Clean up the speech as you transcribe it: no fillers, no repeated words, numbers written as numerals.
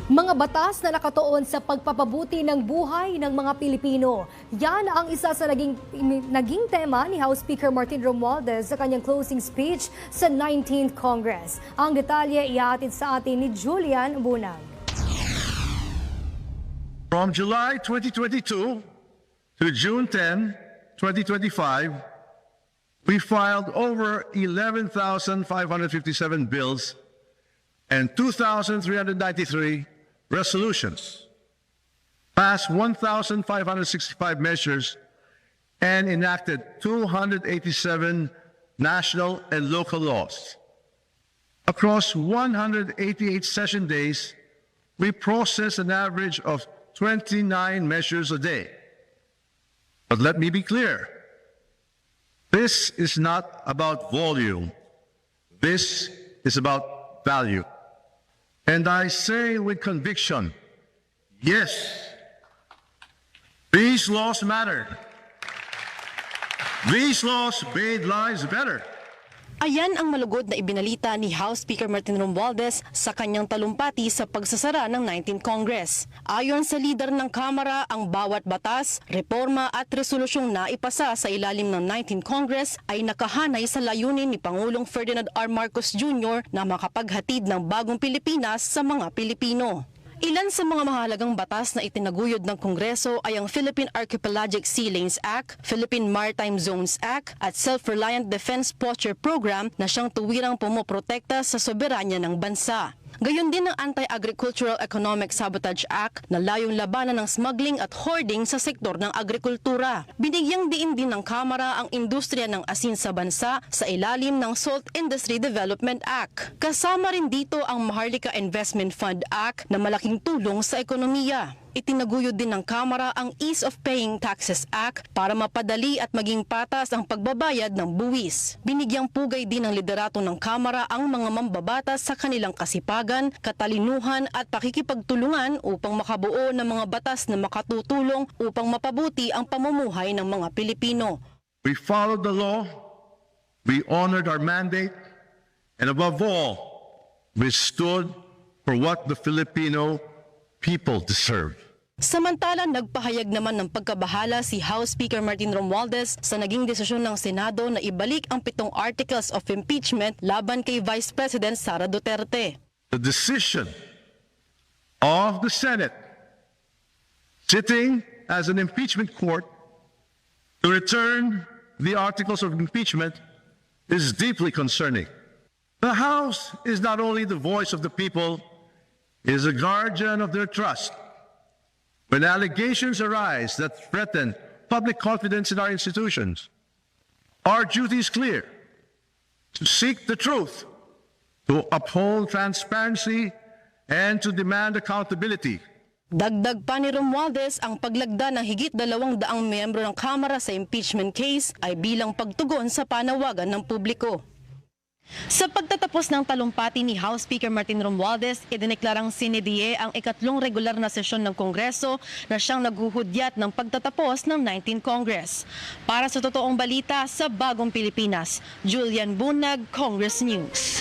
Mga batas na nakatuon sa pagpapabuti ng buhay ng mga Pilipino. Yan ang isa sa naging tema ni House Speaker Martin Romualdez sa kanyang closing speech sa 19th Congress. Ang detalye ihatid sa atin ni Julian Bunag. From July 2022 to June 10, 2025, we filed over 11,557 bills and 2,393 resolutions, passed 1,565 measures, and enacted 287 national and local laws. Across 188 session days, we processed an average of 29 measures a day. But let me be clear, this is not about volume. This is about value. And I say with conviction, yes, these laws mattered. These laws made lives better. Ayan ang malugod na ibinalita ni House Speaker Martin Romualdez sa kanyang talumpati sa pagsasara ng 19th Congress. Ayon sa lider ng Kamara, ang bawat batas, reforma at resolusyong naipasa sa ilalim ng 19th Congress ay nakahanay sa layunin ni Pangulong Ferdinand R. Marcos Jr. na makapaghatid ng bagong Pilipinas sa mga Pilipino. Ilan sa mga mahalagang batas na itinaguyod ng Kongreso ay ang Philippine Archipelagic Sea Lanes Act, Philippine Maritime Zones Act at Self-Reliant Defense Posture Program na siyang tuwirang pumoprotekta sa soberanya ng bansa. Gayon din ang Anti-Agricultural Economic Sabotage Act na layong labanan ng smuggling at hoarding sa sektor ng agrikultura. Binigyang diin din ng Kamara ang industriya ng asin sa bansa sa ilalim ng Salt Industry Development Act. Kasama rin dito ang Maharlika Investment Fund Act na malaking tulong sa ekonomiya. Itinaguyod din ng Kamara ang Ease of Paying Taxes Act para mapadali at maging patas ang pagbabayad ng buwis. Binigyang pugay din ng liderato ng Kamara ang mga mambabatas sa kanilang kasipagan, katalinuhan at pakikipagtulungan upang makabuo ng mga batas na makatutulong upang mapabuti ang pamumuhay ng mga Pilipino. We followed the law, we honored our mandate, and above all, we stood for what the Filipino people deserve. Samantala, nagpahayag naman ng pagkabahala si House Speaker Martin Romualdez sa naging desisyon ng Senado na ibalik ang 7 articles of impeachment laban kay Vice President Sara Duterte. The decision of the Senate, sitting as an impeachment court, to return the articles of impeachment is deeply concerning. The House is not only the voice of the people, it is a guardian of their trust. When allegations arise that threaten public confidence in our institutions, our duty is clear: to seek the truth, to uphold transparency, and to demand accountability. Dagdag pa ni Romualdez, ang paglagda ng higit 200 miyembro ng Kamara sa impeachment case ay bilang pagtugon sa panawagan ng publiko. Sa pagtatapos ng talumpati ni House Speaker Martin Romualdez, idineklarang sinidie ang ikatlong regular na sesyon ng Kongreso na siyang naghuhudyat ng pagtatapos ng 19th Congress. Para sa totoong balita sa Bagong Pilipinas, Julian Bunag, Congress News.